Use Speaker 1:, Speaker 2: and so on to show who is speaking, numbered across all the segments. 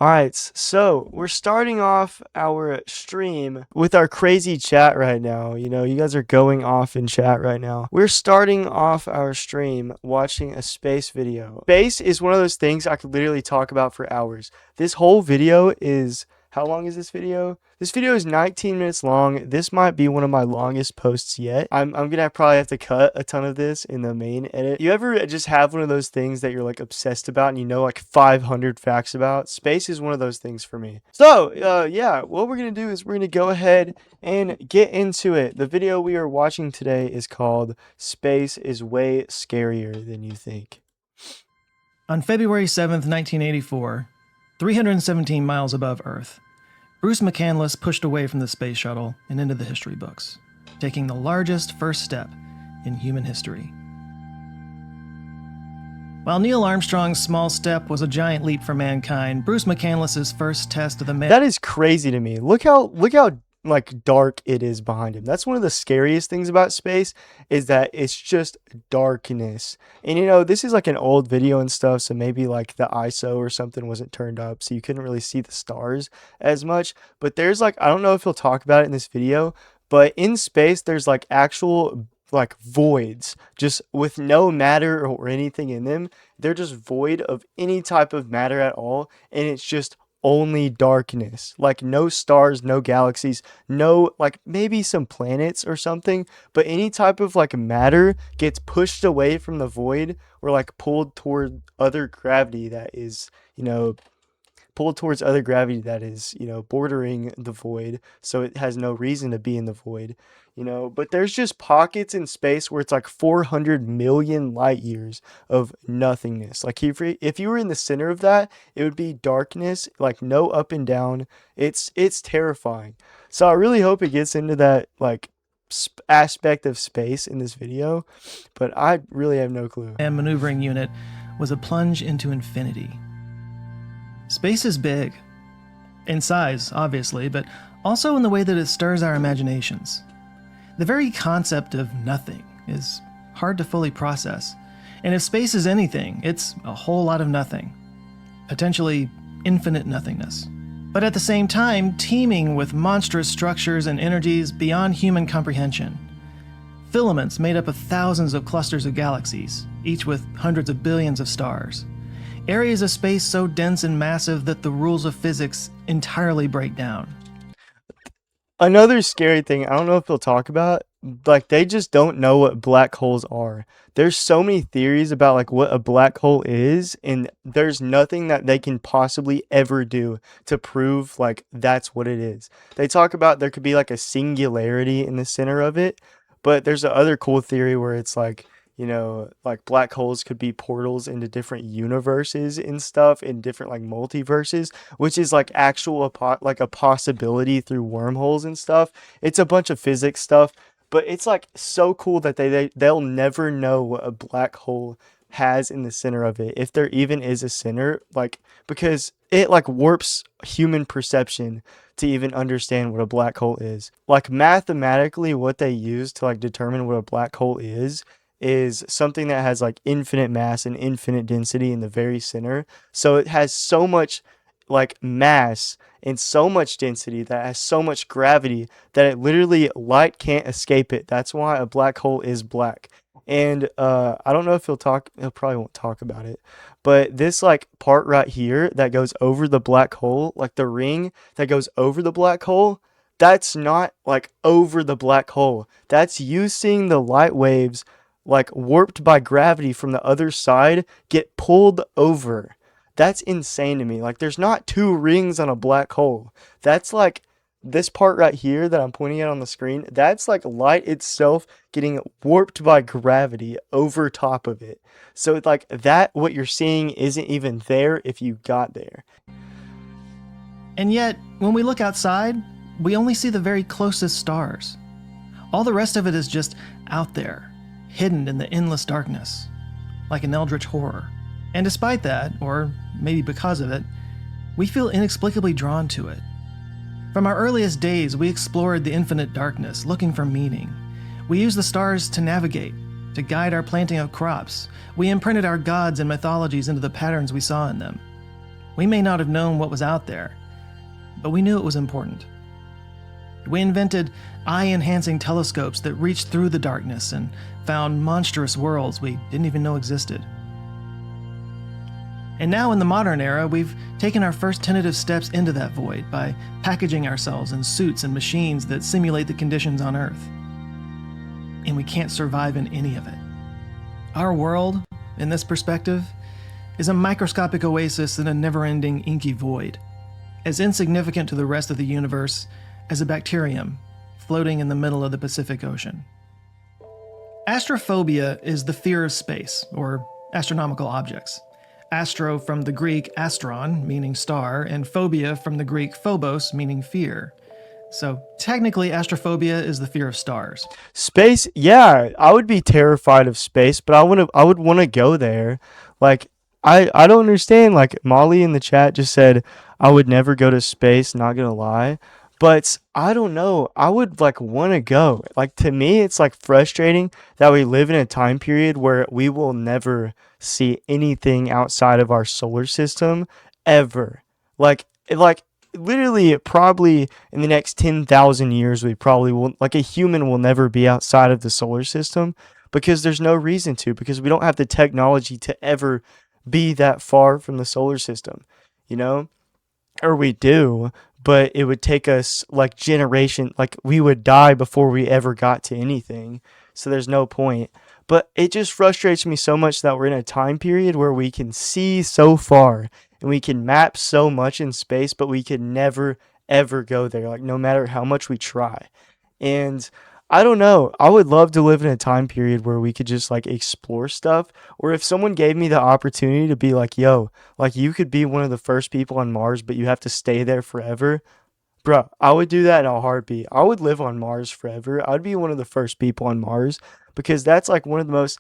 Speaker 1: Alright, so we're starting off our stream with our crazy chat right now. You know, you guys are going off in chat right now. We're starting off our stream watching a space video. Space is one of those things I could literally talk about for hours. This whole video is, how long is this video? This video is 19 minutes long. This might be one of my longest posts yet. I'm gonna probably have to cut a ton of this in the main edit. You ever just have one of those things that you're like obsessed about and you know like 500 facts about? Space is one of those things for me. So, yeah, what we're gonna do is we're gonna go ahead and get into it. The video we are watching today is called Space is Way Scarier Than You Think.
Speaker 2: On February 7th, 1984, 317 miles above Earth, Bruce McCandless pushed away from the space shuttle and into the history books, taking the largest first step in human history. While Neil Armstrong's small step was a giant leap for mankind, Bruce McCandless's first test of the
Speaker 1: That is crazy to me. Look how like dark it is behind him. That's one of the scariest things about space, is that it's just darkness. And you know, this is like an old video and stuff, so maybe like the ISO or something wasn't turned up, so you couldn't really see the stars as much. But there's like, I don't know if he'll talk about it in this video, but in space there's like actual like voids just with no matter or anything in them. They're just void of any type of matter at all, and it's just only darkness. Like no stars, no galaxies, no, like maybe some planets or something, but any type of like matter gets pushed away from the void or like pulled toward other gravity that is, bordering the void, so it has no reason to be in the void. But there's just pockets in space where it's like 400 million light years of nothingness. Like if you were in the center of that, it would be darkness, like no up and down. It's terrifying. So I really hope it gets into that like aspect of space in this video, but I really have no clue.
Speaker 2: And maneuvering unit was a plunge into infinity. Space is big. In size, obviously, but also in the way that it stirs our imaginations. The very concept of nothing is hard to fully process. And if space is anything, it's a whole lot of nothing. Potentially infinite nothingness. But at the same time, teeming with monstrous structures and energies beyond human comprehension. Filaments made up of thousands of clusters of galaxies, each with hundreds of billions of stars. Areas of space so dense and massive that the rules of physics entirely break down.
Speaker 1: Another scary thing, I don't know if they'll talk about, like they just don't know what black holes are. There's so many theories about like what a black hole is, and there's nothing that they can possibly ever do to prove like that's what it is. They talk about there could be like a singularity in the center of it, but there's a other cool theory where it's like, like black holes could be portals into different universes and stuff, in different like multiverses, which is like actual like a possibility through wormholes and stuff. It's a bunch of physics stuff, but it's like so cool that they'll never know what a black hole has in the center of it, if there even is a center, like because it like warps human perception to even understand what a black hole is. Like mathematically, what they use to like determine what a black hole is something that has like infinite mass and infinite density in the very center. So it has so much like mass and so much density that has so much gravity that it literally light can't escape it. That's why a black hole is black. And I don't know if he'll probably won't talk about it, but this like part right here that goes over the black hole, like the ring that goes over the black hole, that's not like over the black hole. That's you seeing the light waves like warped by gravity from the other side get pulled over. That's insane to me. Like there's not two rings on a black hole. That's like this part right here that I'm pointing at on the screen. That's like light itself getting warped by gravity over top of it. So it's like that, what you're seeing isn't even there if you got there.
Speaker 2: And yet, when we look outside, we only see the very closest stars. All the rest of it is just out there, hidden in the endless darkness, like an eldritch horror. And despite that, or maybe because of it, we feel inexplicably drawn to it. From our earliest days, we explored the infinite darkness, looking for meaning. We used the stars to navigate, to guide our planting of crops. We imprinted our gods and mythologies into the patterns we saw in them. We may not have known what was out there, but we knew it was important. We invented eye-enhancing telescopes that reached through the darkness and found monstrous worlds we didn't even know existed. And now in the modern era, we've taken our first tentative steps into that void by packaging ourselves in suits and machines that simulate the conditions on Earth. And we can't survive in any of it. Our world, in this perspective, is a microscopic oasis in a never-ending inky void, as insignificant to the rest of the universe as a bacterium floating in the middle of the Pacific Ocean. Astrophobia is the fear of space, or astronomical objects. Astro from the Greek astron, meaning star, and phobia from the Greek phobos, meaning fear. So technically, astrophobia is the fear of stars.
Speaker 1: Space, yeah, I would be terrified of space, but I would want to go there. Like, I don't understand. Like, Molly in the chat just said, I would never go to space, not gonna lie. But I don't know. I would like want to go. Like, to me, it's like frustrating that we live in a time period where we will never see anything outside of our solar system ever. Like literally, probably in the next 10,000 years, we probably will, like, a human will never be outside of the solar system because there's no reason to, because we don't have the technology to ever be that far from the solar system, you know? Or we do, but it would take us like generation, like we would die before we ever got to anything. So there's no point. But it just frustrates me so much that we're in a time period where we can see so far and we can map so much in space, but we could never ever go there, like no matter how much we try. And I don't know. I would love to live in a time period where we could just like explore stuff. Or if someone gave me the opportunity to be like, yo, like you could be one of the first people on Mars, but you have to stay there forever. Bro, I would do that in a heartbeat. I would live on Mars forever. I'd be one of the first people on Mars because that's like one of the most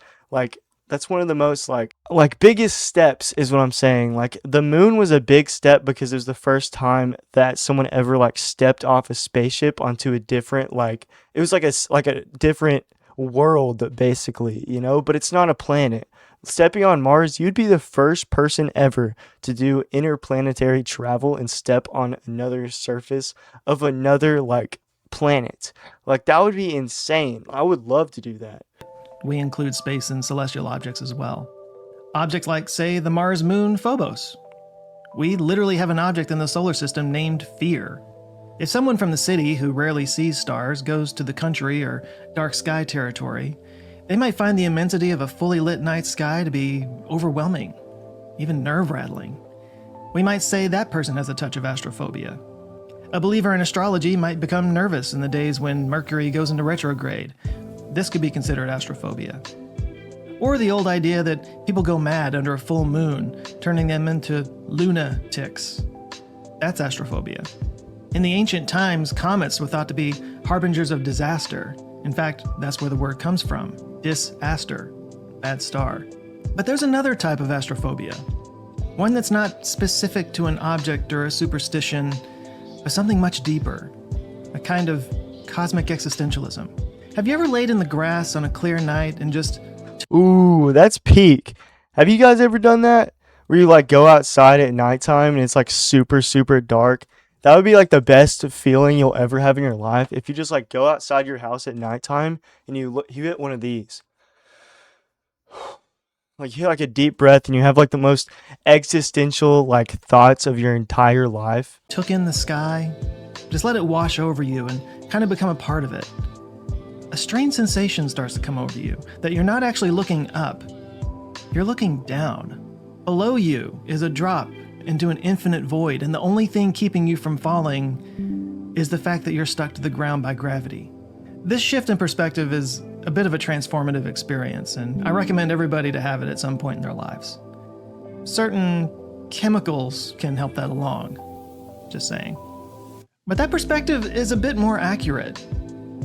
Speaker 1: biggest steps is what I'm saying. Like the moon was a big step because it was the first time that someone ever like stepped off a spaceship onto a different it was like a different world basically, you know, but it's not a planet. Stepping on Mars, you'd be the first person ever to do interplanetary travel and step on another surface of another like planet. Like that would be insane. I would love to do that.
Speaker 2: We include space and celestial objects as well. Objects like, say, the Mars moon Phobos. We literally have an object in the solar system named Fear. If someone from the city who rarely sees stars goes to the country or dark sky territory, they might find the immensity of a fully lit night sky to be overwhelming, even nerve-rattling. We might say that person has a touch of astrophobia. A believer in astrology might become nervous in the days when Mercury goes into retrograde. This could be considered astrophobia. Or the old idea that people go mad under a full moon, turning them into lunatics. That's astrophobia. In the ancient times, comets were thought to be harbingers of disaster. In fact, that's where the word comes from, dis-aster, bad star. But there's another type of astrophobia, one that's not specific to an object or a superstition, but something much deeper, a kind of cosmic existentialism. Have you ever laid in the grass on a clear night and just...
Speaker 1: Ooh, that's peak. Have you guys ever done that? Where you like go outside at nighttime and it's like super, super dark? That would be like the best feeling you'll ever have in your life. If you just like go outside your house at nighttime and you hit one of these. Like you hit like a deep breath and you have like the most existential like thoughts of your entire life.
Speaker 2: Took in the sky, just let it wash over you and kind of become a part of it. A strange sensation starts to come over you that you're not actually looking up. You're looking down. Below you is a drop into an infinite void, and the only thing keeping you from falling is the fact that you're stuck to the ground by gravity. This shift in perspective is a bit of a transformative experience, and I recommend everybody to have it at some point in their lives. Certain chemicals can help that along, just saying. But that perspective is a bit more accurate.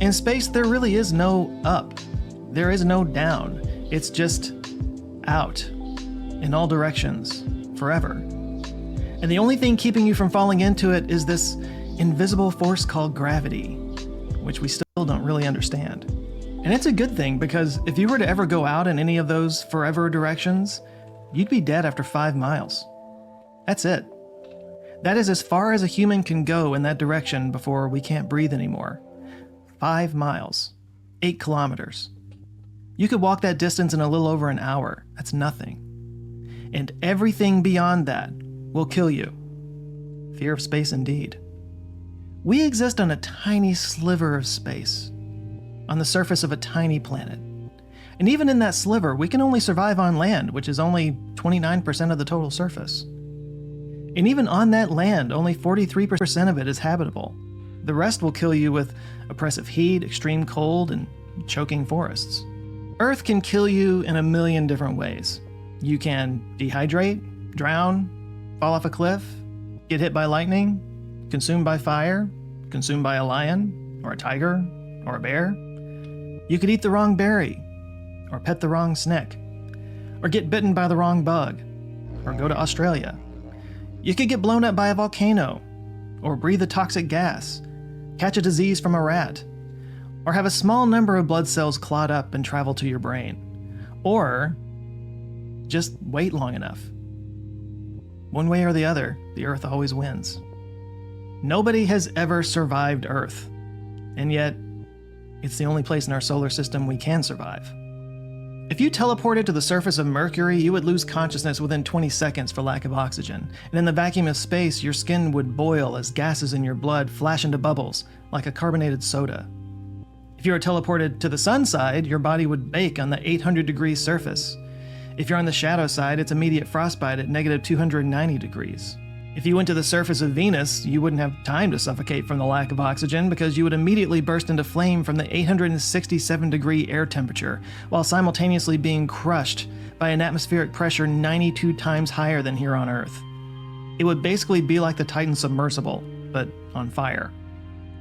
Speaker 2: In space, there really is no up. There is no down. It's just out in all directions, forever. And the only thing keeping you from falling into it is this invisible force called gravity, which we still don't really understand. And it's a good thing because if you were to ever go out in any of those forever directions, you'd be dead after 5 miles. That's it. That is as far as a human can go in that direction before we can't breathe anymore. 5 miles. 8 kilometers. You could walk that distance in a little over an hour. That's nothing. And everything beyond that will kill you. Fear of space indeed. We exist on a tiny sliver of space, on the surface of a tiny planet. And even in that sliver, we can only survive on land, which is only 29% of the total surface. And even on that land, only 43% of it is habitable. The rest will kill you with oppressive heat, extreme cold, and choking forests. Earth can kill you in a million different ways. You can dehydrate, drown, fall off a cliff, get hit by lightning, consumed by fire, consumed by a lion, or a tiger, or a bear. You could eat the wrong berry, or pet the wrong snake, or get bitten by the wrong bug, or go to Australia. You could get blown up by a volcano, or breathe a toxic gas, catch a disease from a rat, or have a small number of blood cells clot up and travel to your brain, or just wait long enough. One way or the other, the Earth always wins. Nobody has ever survived Earth, and yet it's the only place in our solar system we can survive. If you teleported to the surface of Mercury, you would lose consciousness within 20 seconds for lack of oxygen, and in the vacuum of space, your skin would boil as gases in your blood flash into bubbles, like a carbonated soda. If you were teleported to the sun side, your body would bake on the 800-degree surface. If you're on the shadow side, it's immediate frostbite at negative 290 degrees. If you went to the surface of Venus, you wouldn't have time to suffocate from the lack of oxygen because you would immediately burst into flame from the 867-degree air temperature, while simultaneously being crushed by an atmospheric pressure 92 times higher than here on Earth. It would basically be like the Titan submersible, but on fire.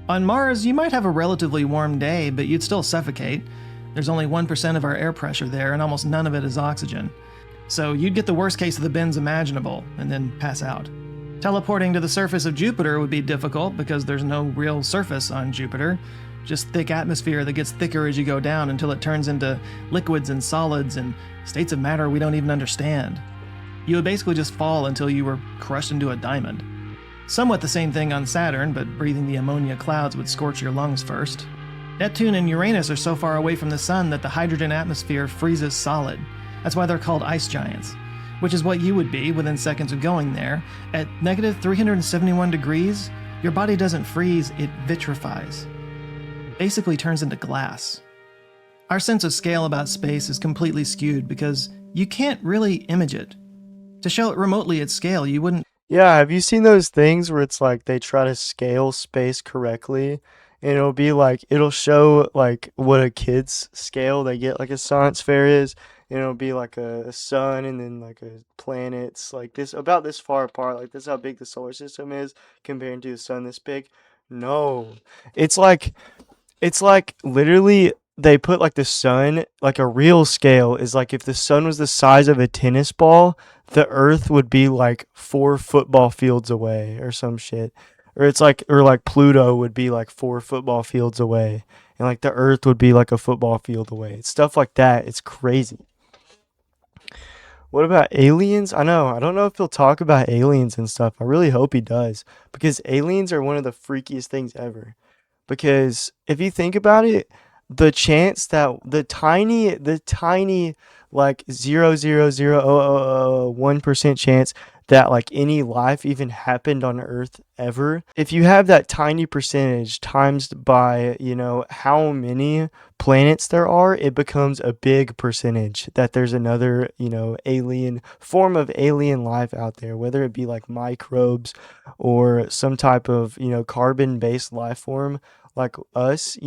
Speaker 2: On Mars, you might have a relatively warm day, but you'd still suffocate. There's only 1% of our air pressure there, and almost none of it is oxygen. So you'd get the worst case of the bends imaginable, and then pass out. Teleporting to the surface of Jupiter would be difficult because there's no real surface on Jupiter, just thick atmosphere that gets thicker as you go down until it turns into liquids and solids and states of matter we don't even understand. You would basically just fall until you were crushed into a diamond. Somewhat the same thing on Saturn, but breathing the ammonia clouds would scorch your lungs first. Neptune and Uranus are so far away from the sun that the hydrogen atmosphere freezes solid. That's why they're called ice giants, which is what you would be within seconds of going there. At negative 371 degrees, your body doesn't freeze, it vitrifies. Basically turns into glass. Our sense of scale about space is completely skewed because you can't really image it. To show it remotely at scale, you wouldn't.
Speaker 1: Yeah, have you seen those things where it's like they try to scale space correctly? And it'll be like, it'll show like what a kid's scale they get, like a science fair is. And it'll be like a sun and then like a planets like this, about this far apart. Like this is how big the solar system is compared to the sun this big. No, it's like literally they put like the sun, like a real scale is like if the sun was the size of a tennis ball, the earth would be like 4 football fields away or some shit. Or it's like, or like Pluto would be like 4 football fields away. And like the earth would be like a football field away. It's stuff like that. It's crazy. What about aliens? I don't know if he'll talk about aliens and stuff. I really hope he does. Because aliens are one of the freakiest things ever. Because if you think about it, the chance that the tiny like 0.00001% chance that like any life even happened on Earth ever, if you have that tiny percentage times by, how many planets there are, it becomes a big percentage that there's another, alien form of alien life out there, whether it be like microbes or some type of, carbon-based life form like us,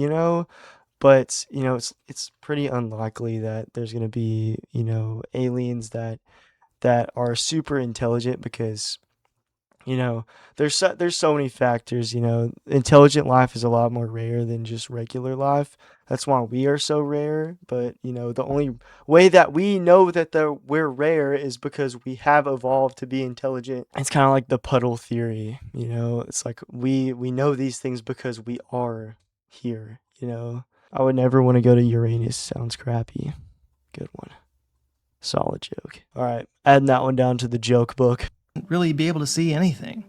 Speaker 1: but it's pretty unlikely that there's going to be aliens that are super intelligent because there's so many factors. Intelligent life is a lot more rare than just regular life. That's why we are so rare. But the only way that we know that we're rare is because we have evolved to be intelligent. It's kind of like the puddle theory. It's like we know these things because we are here. I would never want to go to Uranus. Sounds crappy. Good one. Solid joke. All right, adding that one down to the joke book.
Speaker 2: really be able to see anything.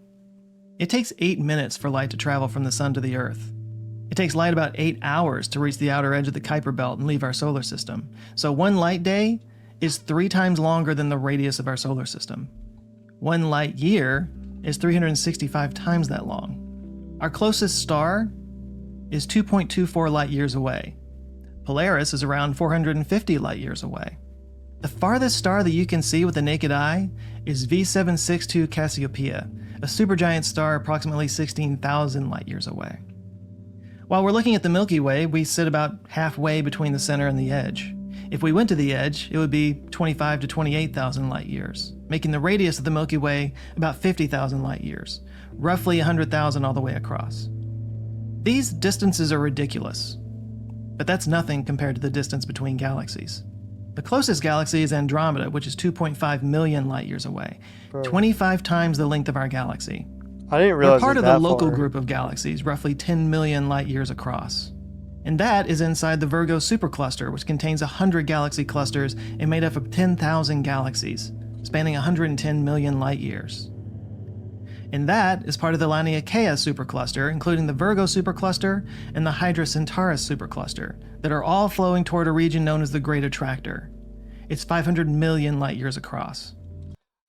Speaker 2: It takes 8 minutes for light to travel from the sun to the Earth. It takes light about 8 hours to reach the outer edge of the Kuiper Belt and leave our solar system. So one light day is 3 times longer than the radius of our solar system. One light year is 365 times that long. Our closest star is 2.24 light years away. Polaris is around 450 light years away. The farthest star that you can see with the naked eye is V762 Cassiopeia, a supergiant star approximately 16,000 light years away. While we're looking at the Milky Way, we sit about halfway between the center and the edge. If we went to the edge, it would be 25 to 28,000 light years, making the radius of the Milky Way about 50,000 light years, roughly 100,000 all the way across. These distances are ridiculous, but that's nothing compared to the distance between galaxies. The closest galaxy is Andromeda, which is 2.5 million light years away, 25 times the length of our galaxy.
Speaker 1: I didn't
Speaker 2: We're
Speaker 1: realize
Speaker 2: part
Speaker 1: it
Speaker 2: of
Speaker 1: was
Speaker 2: the
Speaker 1: that
Speaker 2: local
Speaker 1: far.
Speaker 2: group of galaxies, roughly 10 million light years across. And that is inside the Virgo supercluster, which contains 100 galaxy clusters and made up of 10,000 galaxies, spanning 110 million light years. And that is part of the Laniakea supercluster, including the Virgo supercluster and the Hydra Centaurus supercluster, that are all flowing toward a region known as the Great Attractor. It's 500 million light years across.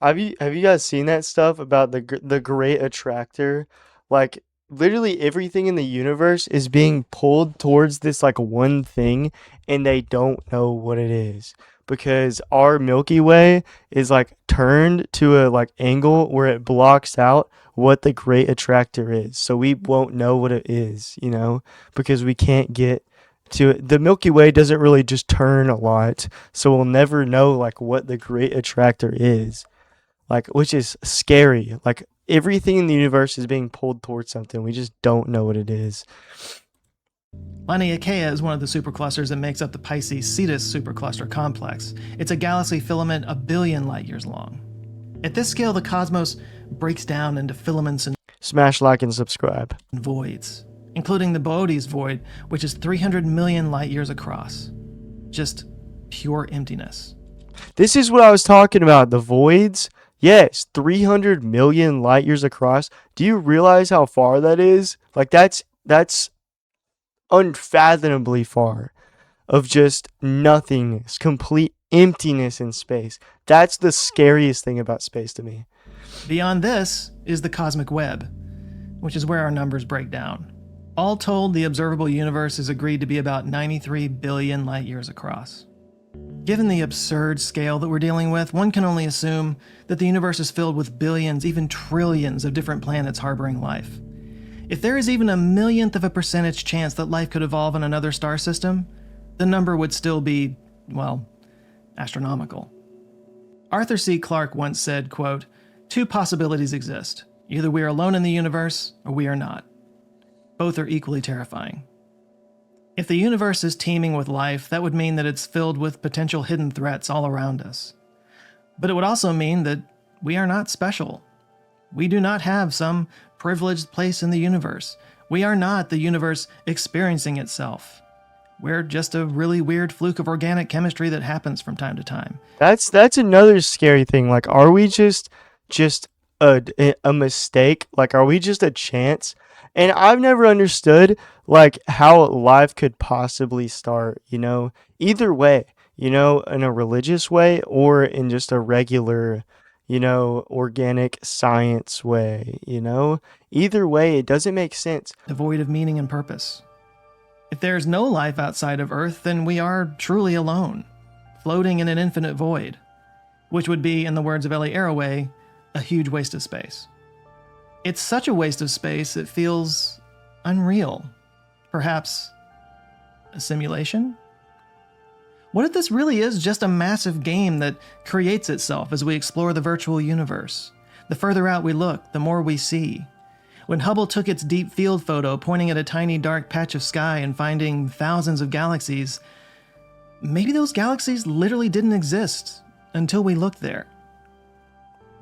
Speaker 1: Have you guys seen that stuff about the Great Attractor? Like literally everything in the universe is being pulled towards this like one thing, and they don't know what it is because our Milky Way is like turned to a like angle where it blocks out what the Great Attractor is. So we won't know what it is, you know, because we can't get to it. The Milky Way doesn't really just turn a lot, so we'll never know like what the Great Attractor is. Like, which is scary. Like, everything in the universe is being pulled towards something. We just don't know what it is.
Speaker 2: Laniakea is one of the superclusters that makes up the Pisces-Cetus supercluster complex. It's a galaxy filament 1 billion light years long. At this scale, the cosmos breaks down into filaments and
Speaker 1: Smash like and subscribe.
Speaker 2: voids, including the Boötes void, which is 300 million light years across. Just pure emptiness.
Speaker 1: This is what I was talking about. The voids. Yes, 300 million light years across. Do you realize how far that is? Like that's unfathomably far of just nothingness, complete emptiness in space. That's the scariest thing about space to me.
Speaker 2: Beyond this is the cosmic web, which is where our numbers break down. All told, the observable universe is agreed to be about 93 billion light years across. Given the absurd scale that we're dealing with, one can only assume that the universe is filled with billions, even trillions of different planets harboring life. If there is even a millionth of a percentage chance that life could evolve in another star system, the number would still be, well, astronomical. Arthur C. Clarke once said, quote, "Two possibilities exist. Either we are alone in the universe, or we are not. Both are equally terrifying." If the universe is teeming with life, that would mean that it's filled with potential hidden threats all around us. But it would also mean that we are not special. We do not have some privileged place in the universe. We are not the universe experiencing itself. We're just a really weird fluke of organic chemistry that happens from time to time.
Speaker 1: That's another scary thing. Like, are we just a mistake? Like, are we just a chance? And I've never understood like how life could possibly start, you know, either way, you know, in a religious way or in just a regular, you know, organic science way, you know, either way, it doesn't make sense.
Speaker 2: Devoid of meaning and purpose. If there is no life outside of Earth, then we are truly alone, floating in an infinite void, which would be, in the words of Ellie Arroway, a huge waste of space. It's such a waste of space, it feels unreal. Perhaps a simulation? What if this really is just a massive game that creates itself as we explore the virtual universe? The further out we look, the more we see. When Hubble took its deep field photo pointing at a tiny dark patch of sky and finding thousands of galaxies, maybe those galaxies literally didn't exist until we looked there.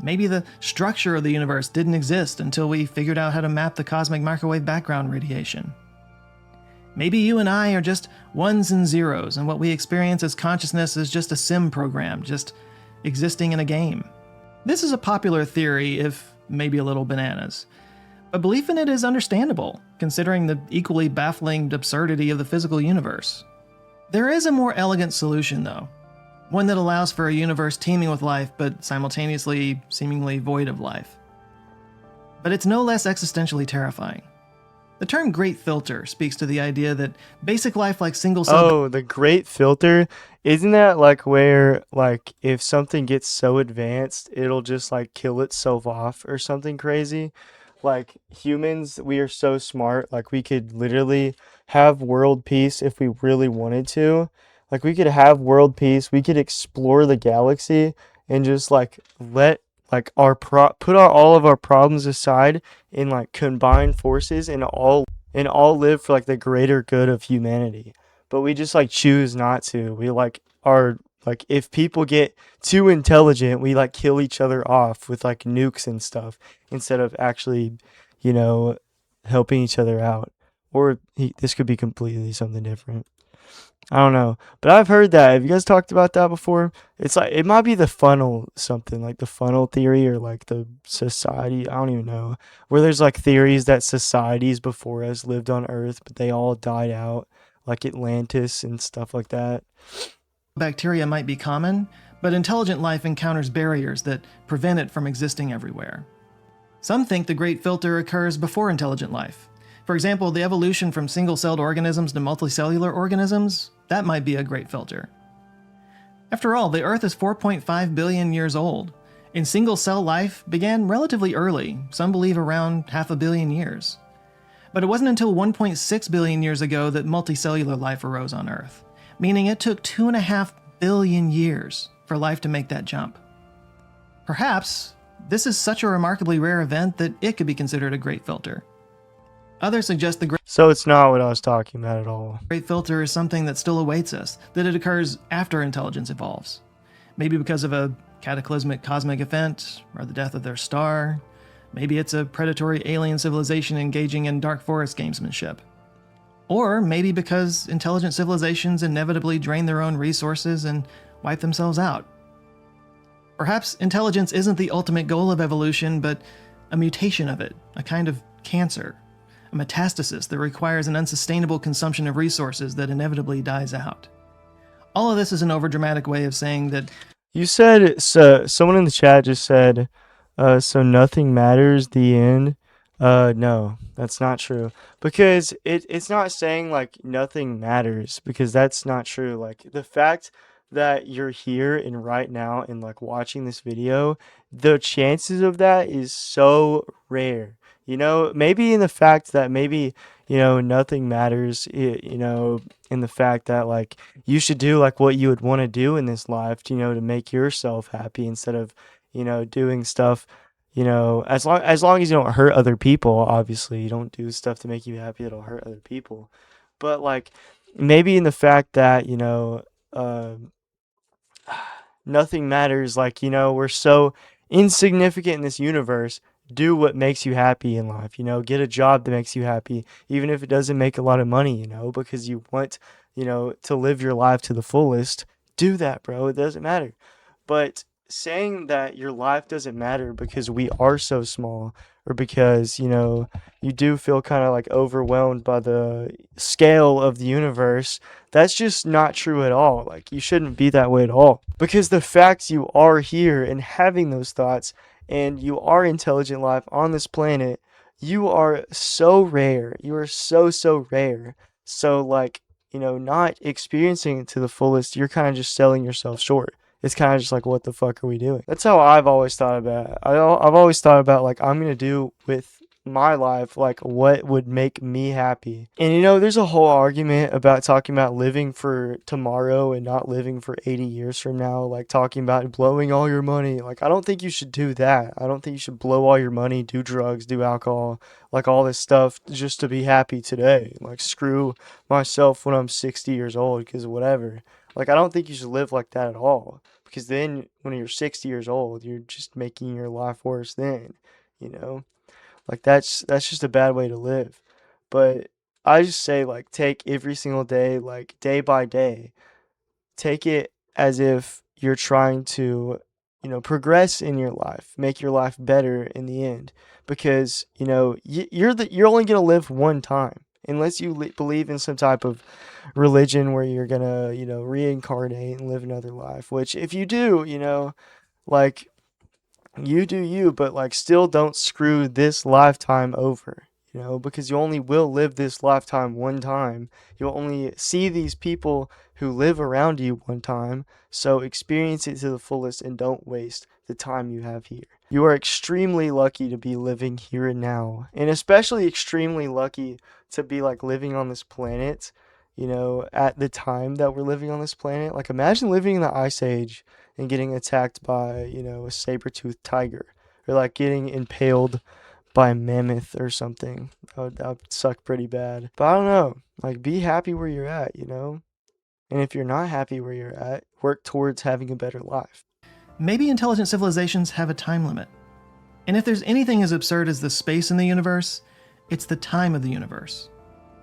Speaker 2: Maybe the structure of the universe didn't exist until we figured out how to map the cosmic microwave background radiation. Maybe you and I are just ones and zeros, and what we experience as consciousness is just a sim program, just existing in a game. This is a popular theory, if maybe a little bananas. A belief in it is understandable, considering the equally baffling absurdity of the physical universe. There is a more elegant solution, though, one that allows for a universe teeming with life but simultaneously seemingly void of life. But it's no less existentially terrifying. The term Great Filter speaks to the idea that basic life like single-cell.
Speaker 1: Oh, the great filter. Isn't that like where like if something gets so advanced, it'll just like kill itself off or something crazy? Like humans, we are so smart, like we could literally have world peace if we really wanted to. Like we could have world peace, we could explore the galaxy and just like let like put our all of our problems aside and like combine forces and all live for like the greater good of humanity. But we just like choose not to. We like are like if people get too intelligent, we like kill each other off with like nukes and stuff instead of actually, you know, helping each other out. Or this could be completely something different. I don't know, but I've heard that. Have you guys talked about that before? It's like it might be the funnel something, like the funnel theory or like the society. I don't even know. Where there's like theories that societies before us lived on Earth, but they all died out, like Atlantis and stuff like that.
Speaker 2: Bacteria might be common, but intelligent life encounters barriers that prevent it from existing everywhere. Some think the Great Filter occurs before intelligent life. For example, the evolution from single-celled organisms to multicellular organisms, that might be a Great Filter. After all, the Earth is 4.5 billion years old, and single-cell life began relatively early, some believe around half a billion years. But it wasn't until 1.6 billion years ago that multicellular life arose on Earth, meaning it took 2.5 billion years for life to make that jump. Perhaps this is such a remarkably rare event that it could be considered a Great Filter. Others suggest the
Speaker 1: So it's not what I was talking about at all.
Speaker 2: Great Filter is something that still awaits us, that it occurs after intelligence evolves. Maybe because of a cataclysmic cosmic event, or the death of their star. Maybe it's a predatory alien civilization engaging in dark forest gamesmanship. Or maybe because intelligent civilizations inevitably drain their own resources and wipe themselves out. Perhaps intelligence isn't the ultimate goal of evolution, but a mutation of it, a kind of cancer, a metastasis that requires an unsustainable consumption of resources that inevitably dies out. All of this is an overdramatic way of saying that
Speaker 1: You said so. Someone in the chat just said, "So nothing matters." The end. No, that's not true because it's not saying like nothing matters because that's not true. Like the fact that you're here and right now and like watching this video, the chances of that is so rare. You know, maybe in the fact that maybe nothing matters. In the fact that like you should do like what you would want to do in this life, to make yourself happy instead of, doing stuff, as long as you don't hurt other people, obviously, you don't do stuff to make you happy that'll hurt other people. But like maybe in the fact that, um nothing matters, like, we're so insignificant in this universe. Do what makes you happy in life, get a job that makes you happy, even if it doesn't make a lot of money, because you want, to live your life to the fullest. Do that, bro. It doesn't matter. But saying that your life doesn't matter because we are so small, or because, you do feel kind of like overwhelmed by the scale of the universe, that's just not true at all. Like, you shouldn't be that way at all. Because the fact you are here and having those thoughts, and you are intelligent life on this planet, you are so rare. You are so, so rare. So, like, not experiencing it to the fullest, you're kind of just selling yourself short. It's kind of just like, what the fuck are we doing? That's how I've always thought about it. I've always thought about, like, I'm going to do with my life, like, what would make me happy. And, there's a whole argument about talking about living for tomorrow and not living for 80 years from now, like, talking about blowing all your money. Like, I don't think you should do that. I don't think you should blow all your money, do drugs, do alcohol, like, all this stuff just to be happy today. Like, screw myself when I'm 60 years old, because whatever. Like, I don't think you should live like that at all. Because then, when you're 60 years old, you're just making your life worse then, you know? Like, that's just a bad way to live. But I just say, like, take every single day, like, day by day. Take it as if you're trying to, progress in your life, make your life better in the end, because you're only gonna live one time, unless you believe in some type of religion where you're gonna reincarnate and live another life. Which if you do, like you do you, but like still don't screw this lifetime over. Because you only will live this lifetime one time. You'll only see these people who live around you one time, so experience it to the fullest and don't waste the time you have here. You are extremely lucky to be living here and now, and especially extremely lucky to be like living on this planet, at the time that we're living on this planet. Like imagine living in the Ice Age and getting attacked by, a saber-toothed tiger, or like getting impaled by a mammoth or something. That would suck pretty bad. But I don't know. Like, be happy where you're at, And if you're not happy where you're at, work towards having a better life.
Speaker 2: Maybe intelligent civilizations have a time limit. And if there's anything as absurd as the space in the universe, it's the time of the universe.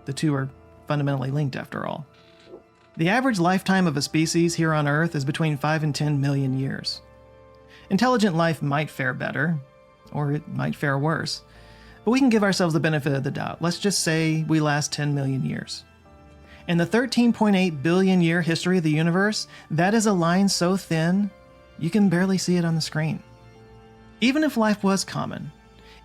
Speaker 2: The two are fundamentally linked after all. The average lifetime of a species here on Earth is between 5 and 10 million years. Intelligent life might fare better, or it might fare worse. But we can give ourselves the benefit of the doubt. Let's just say we last 10 million years. In the 13.8 billion year history of the universe, that is a line so thin, you can barely see it on the screen. Even if life was common,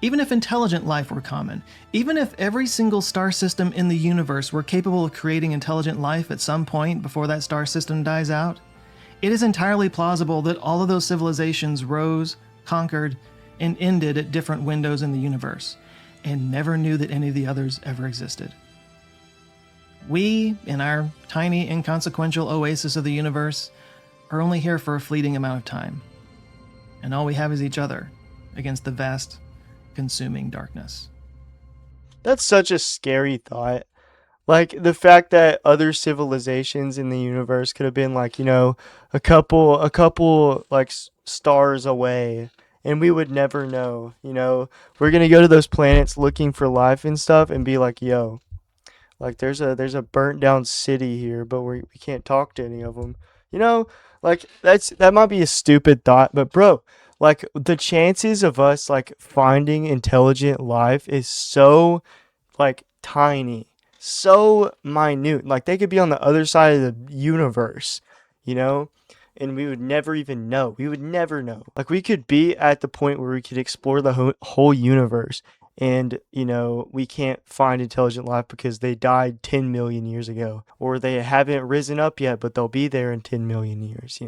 Speaker 2: even if intelligent life were common, even if every single star system in the universe were capable of creating intelligent life at some point before that star system dies out, it is entirely plausible that all of those civilizations rose, conquered, and ended at different windows in the universe, and never knew that any of the others ever existed. We, in our tiny, inconsequential oasis of the universe, are only here for a fleeting amount of time, and all we have is each other against the vast, consuming darkness.
Speaker 1: That's such a scary thought. Like the fact that other civilizations in the universe could have been like, a couple like stars away, and we would never know. We're gonna go to those planets looking for life and stuff, and be like, yo, like there's a burnt down city here, but we can't talk to any of them. Like that might be a stupid thought, but bro, like the chances of us like finding intelligent life is so like tiny, so minute. Like they could be on the other side of the universe, and we would never even know. We would never know. Like we could be at the point where we could explore the whole universe, and we can't find intelligent life because they died 10 million years ago, or they haven't risen up yet, but they'll be there in 10 million years.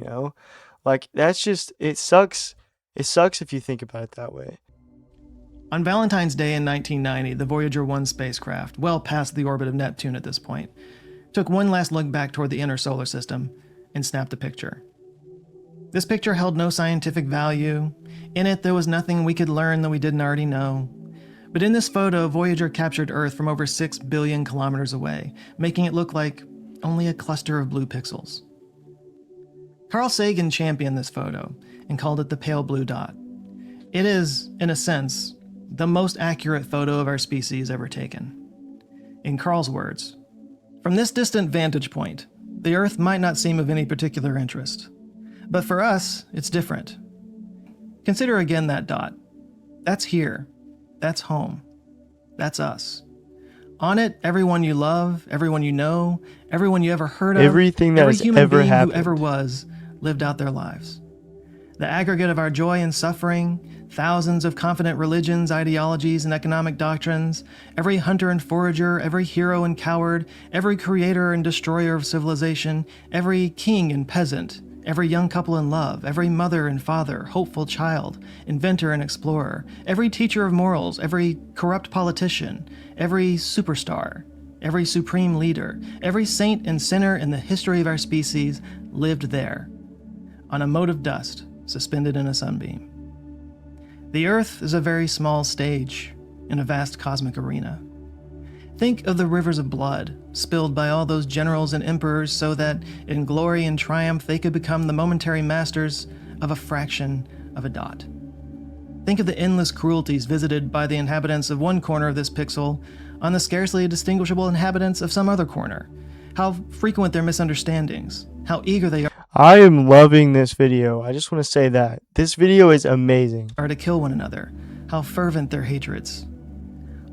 Speaker 1: Like that's just, it sucks. It sucks if you think about it that way.
Speaker 2: On Valentine's Day in 1990, the Voyager 1 spacecraft, well past the orbit of Neptune at this point, took one last look back toward the inner solar system and snapped a picture. This picture held no scientific value. In it, there was nothing we could learn that we didn't already know. But in this photo, Voyager captured Earth from over 6 billion kilometers away, making it look like only a cluster of blue pixels. Carl Sagan championed this photo and called it the pale blue dot. It is, in a sense, the most accurate photo of our species ever taken. In Carl's words, "From this distant vantage point, the Earth might not seem of any particular interest. But for us, it's different. Consider again that dot. That's here. That's home. That's us. On it, everyone you love, everyone you know, everyone you ever heard of,
Speaker 1: everything that
Speaker 2: every
Speaker 1: has
Speaker 2: human
Speaker 1: ever
Speaker 2: being
Speaker 1: happened.
Speaker 2: who ever was, lived out their lives. The aggregate of our joy and suffering, thousands of confident religions, ideologies, and economic doctrines, every hunter and forager, every hero and coward, every creator and destroyer of civilization, every king and peasant, every young couple in love, every mother and father, hopeful child, inventor and explorer, every teacher of morals, every corrupt politician, every superstar, every supreme leader, every saint and sinner in the history of our species lived there, on a mote of dust suspended in a sunbeam. The Earth is a very small stage in a vast cosmic arena. Think of the rivers of blood spilled by all those generals and emperors so that, in glory and triumph, they could become the momentary masters of a fraction of a dot. Think of the endless cruelties visited by the inhabitants of one corner of this pixel on the scarcely distinguishable inhabitants of some other corner. How frequent their misunderstandings, how eager they are.
Speaker 1: I am loving this video. I just want to say that. This video is amazing.
Speaker 2: Are to kill one another, how fervent their hatreds.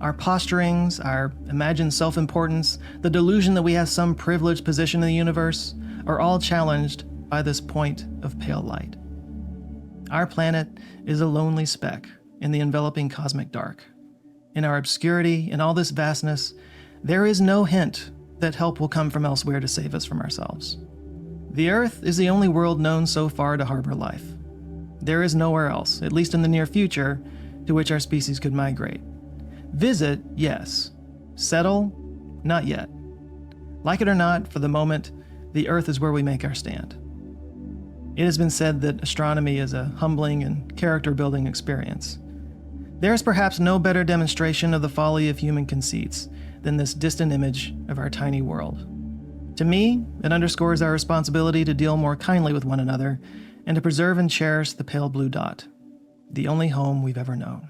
Speaker 2: Our posturings, our imagined self-importance, the delusion that we have some privileged position in the universe, are all challenged by this point of pale light. Our planet is a lonely speck in the enveloping cosmic dark. In our obscurity, in all this vastness, there is no hint that help will come from elsewhere to save us from ourselves. The Earth is the only world known so far to harbor life. There is nowhere else, at least in the near future, to which our species could migrate. Visit, yes. Settle, not yet. Like it or not, for the moment, the Earth is where we make our stand. It has been said that astronomy is a humbling and character-building experience. There is perhaps no better demonstration of the folly of human conceits than this distant image of our tiny world. To me, it underscores our responsibility to deal more kindly with one another and to preserve and cherish the pale blue dot, the only home we've ever known.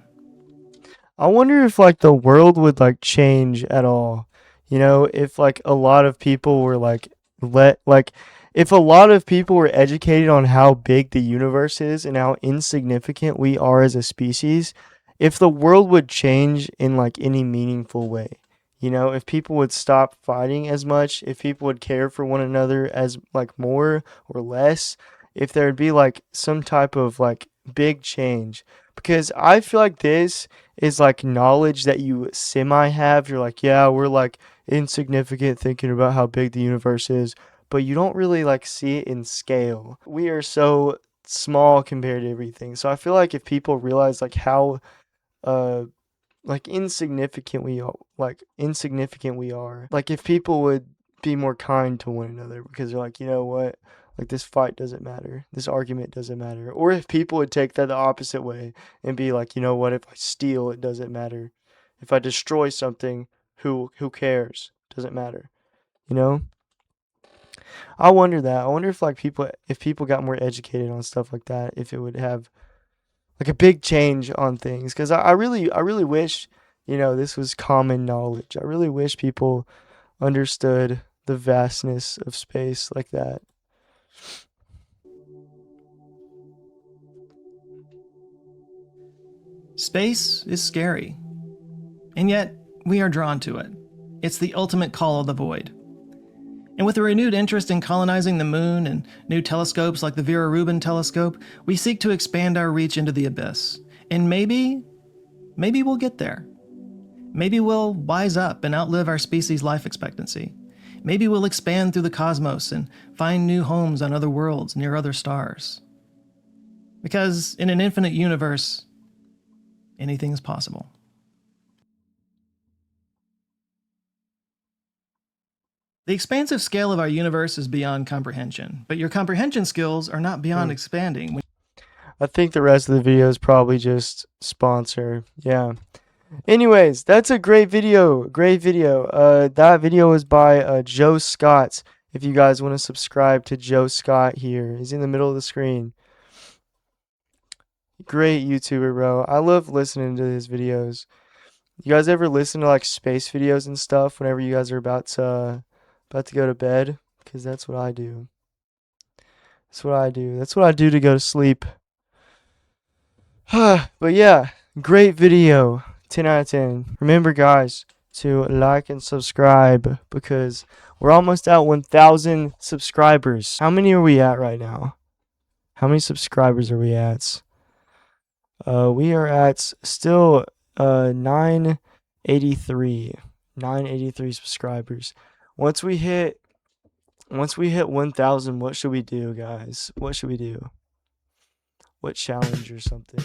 Speaker 1: I wonder if like the world would like change at all. You know, if like a lot of people were like if a lot of people were educated on how big the universe is and how insignificant we are as a species, if the world would change in like any meaningful way. You know, if people would stop fighting as much, if people would care for one another as like more or less, if there'd be like some type of like big change. Because I feel like this is like knowledge that you semi have. You're like, yeah, we're like insignificant thinking about how big the universe is, but you don't really like see it in scale. We are so small compared to everything. So I feel like if people realize like how uh like insignificant we are, like if people would be more kind to one another because they're like, you know what, like this fight doesn't matter, this argument doesn't matter. Or if people would take that the opposite way and be like, you know what, if I steal it doesn't matter, if I destroy something, who cares, doesn't matter, you know. I wonder that. I wonder if like people got more educated on stuff like that, if it would have like a big change on things. Because I really wish, you know, this was common knowledge. I really wish people understood the vastness of space like that.
Speaker 2: Space is scary, and yet we are drawn to it. It's the ultimate call of the void. And with a renewed interest in colonizing the moon and new telescopes like the Vera Rubin telescope, we seek to expand our reach into the abyss. And maybe we'll get there. Maybe we'll wise up and outlive our species' life expectancy. Maybe we'll expand through the cosmos and find new homes on other worlds near other stars. Because in an infinite universe, anything is possible. The expansive scale of our universe is beyond comprehension, but your comprehension skills are not beyond expanding.
Speaker 1: I think the rest of the video is probably just sponsor. Yeah. Anyways, that's a great video. Great video. That video was by Joe Scott. If you guys want to subscribe to Joe Scott here, he's in the middle of the screen. Great YouTuber, bro. I love listening to his videos. You guys ever listen to like space videos and stuff whenever you guys are about to go to bed? Because that's what I do. That's what I do. That's what I do to go to sleep. But yeah, great video. 10 out of 10. Remember, guys, to like and subscribe because we're almost at 1,000 subscribers. How many are we at right now? How many subscribers are we at? We are at still 983 subscribers. Once we hit 1,000, what should we do, guys? What should we do? What challenge or something?